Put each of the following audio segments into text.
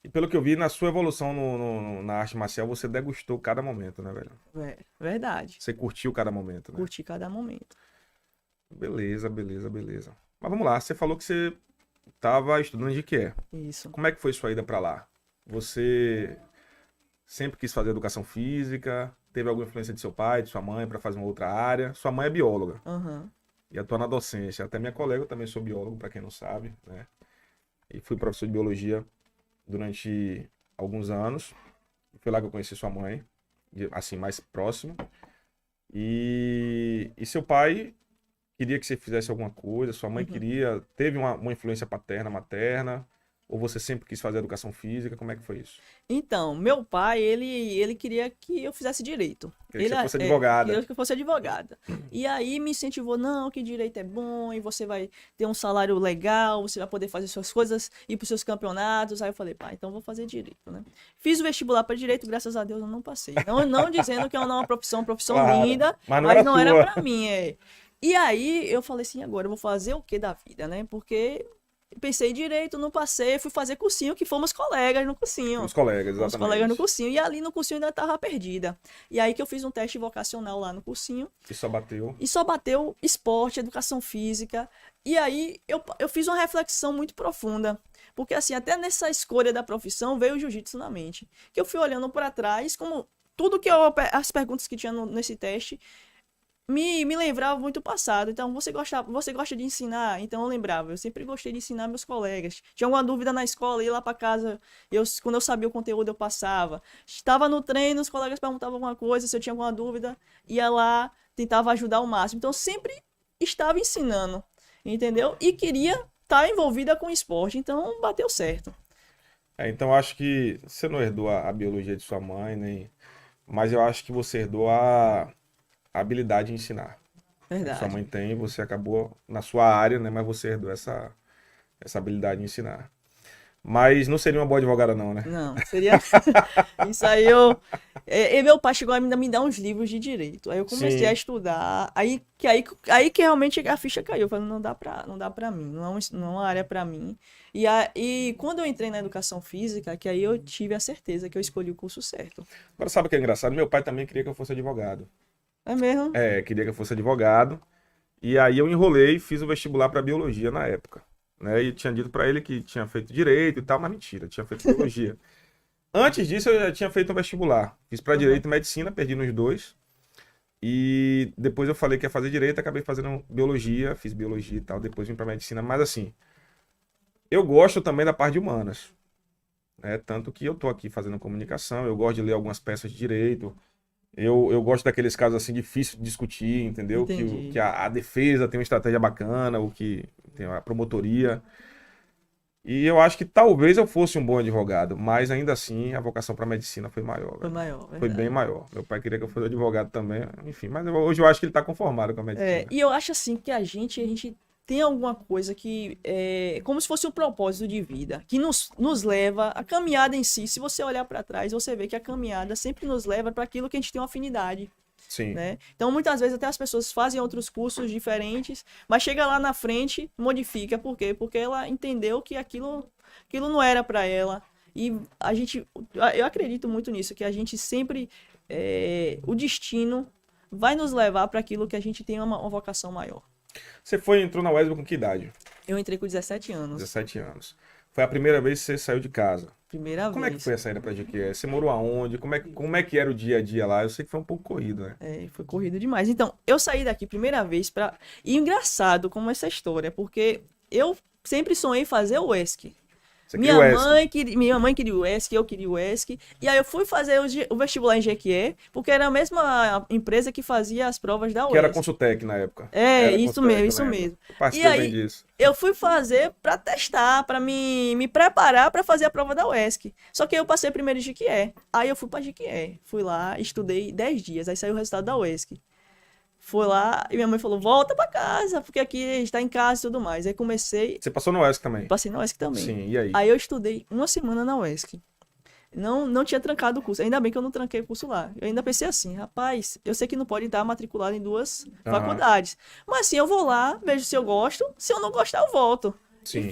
E pelo que eu vi, na sua evolução na arte marcial, você degustou cada momento, né, velho? Verdade. Você curtiu cada momento, né? Curti cada momento. Beleza, beleza, beleza. Mas vamos lá, você falou que você estava estudando de quê? Isso. Como é que foi sua ida para lá? Você sempre quis fazer educação física? Teve alguma influência de seu pai, de sua mãe para fazer uma outra área? Sua mãe é bióloga Aham. e atua na docência. Até minha colega, eu também sou biólogo, para quem não sabe, né? E fui professor de biologia durante alguns anos. Foi lá que eu conheci sua mãe, assim, mais próximo. E seu pai queria que você fizesse alguma coisa, sua mãe Uhum. queria, teve uma influência paterna, materna, ou você sempre quis fazer educação física, como é que foi isso? Então, meu pai, ele queria que eu fizesse direito. Queria que você fosse advogada. Queria que eu fosse advogada. E aí me incentivou, não, que direito é bom, e você vai ter um salário legal, você vai poder fazer suas coisas, ir para os seus campeonatos. Aí eu falei, pá, então vou fazer direito, né? Fiz o vestibular para direito, graças a Deus eu não passei. Não dizendo que é uma profissão Claro, linda, mas não mas era não era sua. para mim, é. E aí eu falei assim, agora eu vou fazer o que da vida, né? Porque pensei direito, não passei, fui fazer cursinho, que fomos colegas no cursinho. Os colegas, Fomos colegas no exatamente. cursinho. E ali no cursinho ainda tava perdida. E aí que eu fiz um teste vocacional lá no cursinho. E só bateu. E só bateu esporte, educação física. E aí eu fiz uma reflexão muito profunda. Porque assim, até nessa escolha da profissão veio o jiu-jitsu na mente. Que eu fui olhando para trás, como tudo que as perguntas que tinha nesse teste me lembrava muito o passado. Então, você gosta de ensinar? Então, eu lembrava. Eu sempre gostei de ensinar meus colegas. Tinha alguma dúvida na escola, ia lá para casa. Quando eu sabia o conteúdo, eu passava. Estava no treino, os colegas perguntavam alguma coisa. Se eu tinha alguma dúvida, ia lá, tentava ajudar ao máximo. Então, eu sempre estava ensinando, entendeu? E queria estar envolvida com o esporte. Então, bateu certo. Então eu acho que você não herdou a biologia de sua mãe, nem. Mas eu acho que você herdou a habilidade de ensinar. É que sua Verdade. mãe tem, você acabou na sua área, né? Mas você herdou essa habilidade de ensinar. Mas não seria uma boa advogada, não, né? Não, seria. Isso aí eu. E meu pai chegou a me dar uns livros de direito. Aí eu comecei a Sim. estudar. Aí que realmente a ficha caiu. Eu falei, não dá pra mim, não é uma área pra mim. E quando eu entrei na educação física, que aí eu tive a certeza que eu escolhi o curso certo. Agora sabe o que é engraçado? Meu pai também queria que eu fosse advogado. É mesmo? É, queria que eu fosse advogado. E aí eu enrolei e fiz o vestibular para biologia na época. Né? E tinha dito para ele que tinha feito direito e tal, mas mentira, tinha feito biologia. Antes disso eu já tinha feito um vestibular. Fiz para Aham. direito e medicina, perdi nos dois. E depois eu falei que ia fazer direito, acabei fazendo biologia, fiz biologia e tal, depois vim para medicina. Mas assim, eu gosto também da parte de humanas. Né? Tanto que eu tô aqui fazendo comunicação, eu gosto de ler algumas peças de direito. Eu gosto daqueles casos assim difíceis de discutir, entendeu? Que Entendi. a defesa tem uma estratégia bacana, o que tem a promotoria. E eu acho que talvez eu fosse um bom advogado, mas ainda assim a vocação para medicina foi maior, Foi velho. maior, Foi bem verdade. maior. Meu pai queria que eu fosse advogado também, enfim, mas hoje eu acho que ele tá conformado com a É, medicina. e eu acho assim que a gente tem alguma coisa que é como se fosse um propósito de vida, que nos leva, a caminhada em si, se você olhar para trás, você vê que a caminhada sempre nos leva para aquilo que a gente tem uma afinidade, Sim. né? Então, muitas vezes até as pessoas fazem outros cursos diferentes, mas chega lá na frente, modifica, por quê? Porque ela entendeu que aquilo não era para ela. E eu acredito muito nisso, que a gente sempre, o destino vai nos levar para aquilo que a gente tem uma vocação maior. Você entrou na UESB com que idade? Eu entrei com 17 anos, 17 anos. Foi a primeira vez que você saiu de casa. primeira Como é que foi vez. a saída pra Jequié? Você morou aonde? Como é que era o dia a dia lá? Eu sei que foi um pouco corrido, né? Foi corrido demais. Então, eu saí daqui primeira vez para. E engraçado como essa história, porque eu sempre sonhei fazer o ESC. Você queria o ESC. Minha mãe queria o ESC, eu queria o ESC. E aí eu fui fazer o vestibular em Jequié, porque era a mesma empresa que fazia as provas da Que era UESC. Consultec na época. É, Era isso mesmo, Consultec, eu isso lembro. mesmo. Eu E participei bem aí disso. eu fui fazer para testar, para me preparar para fazer a prova da UESC. Só que eu passei primeiro em Jequié. Aí eu fui para Jequié. Fui lá, estudei 10 dias. Aí saiu o resultado da UESC. Fui lá e minha mãe falou: volta para casa, porque aqui a gente tá em casa e tudo mais. Aí comecei, Você passou no ESC também? passei na UESC também. Sim, e aí? Aí eu estudei uma semana na UESC. Não tinha trancado o curso. Ainda bem que eu não tranquei o curso lá. Eu ainda pensei assim, rapaz, eu sei que não pode estar matriculado em duas Aham. faculdades. Mas assim, eu vou lá, vejo se eu gosto. Se eu não gostar, eu volto. Sim.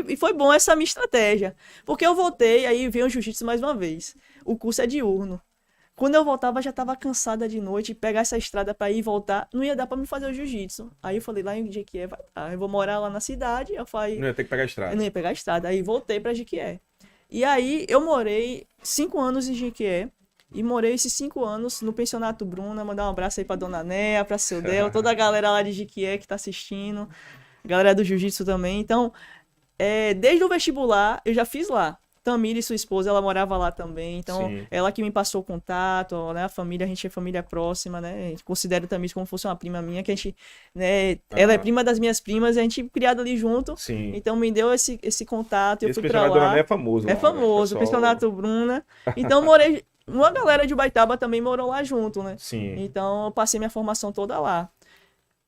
E foi bom essa minha estratégia. Porque eu voltei, aí veio o jiu-jitsu mais uma vez. O curso é diurno. Quando eu voltava, já tava cansada de noite, pegar essa estrada pra ir e voltar, não ia dar pra me fazer o jiu-jitsu. Aí eu falei, lá em Jequié vai dar. Eu vou morar lá na cidade, eu falei, Não ia ter que pegar a eu estrada. não ia pegar a estrada. Aí voltei pra Jequié. E aí eu morei 5 anos em Jequié. E morei esses 5 anos no Pensionato Bruna. Mandar um abraço aí pra Dona Néa, pra seu Del, toda a galera lá de Jequié que tá assistindo. Galera do Jiu-Jitsu também. Então, desde o vestibular, eu já fiz lá. Tamiri, sua esposa, ela morava lá também. Então, Sim. ela que me passou o contato, né? A família, a gente é família próxima, né? A gente considera também como se fosse uma prima minha, que a gente, né? Ela é prima das minhas primas, a gente criada ali junto. Sim. Então, me deu esse contato, eu Esse fui pra pensionato da Dona lá. Né é famoso. É lá, né? famoso, o Pessoal- Pensionato Bruna. Então, morei... Uma galera de Ubaitaba também morou lá junto, né? Sim. Então, eu passei minha formação toda lá.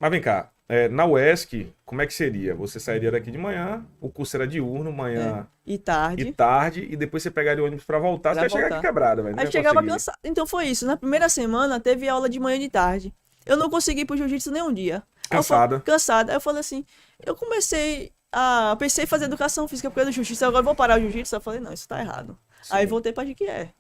Mas vem cá, na UESC, como é que seria? Você sairia daqui de manhã, o curso era diurno, manhã E tarde. e tarde, e depois você pegaria o ônibus pra voltar, você Pra ia chegar aqui voltar. quebrada, velho. não Aí ia chegava conseguir. cansado. Então foi isso. Na primeira semana teve aula de manhã e de tarde. Eu não consegui ir pro jiu-jitsu nenhum dia. Aí eu Cansada. cansada. Aí eu falei assim, pensei em fazer educação física por causa do jiu-jitsu, agora eu vou parar o jiu-jitsu. Eu falei, não, isso tá errado. Aí voltei pra Jequié.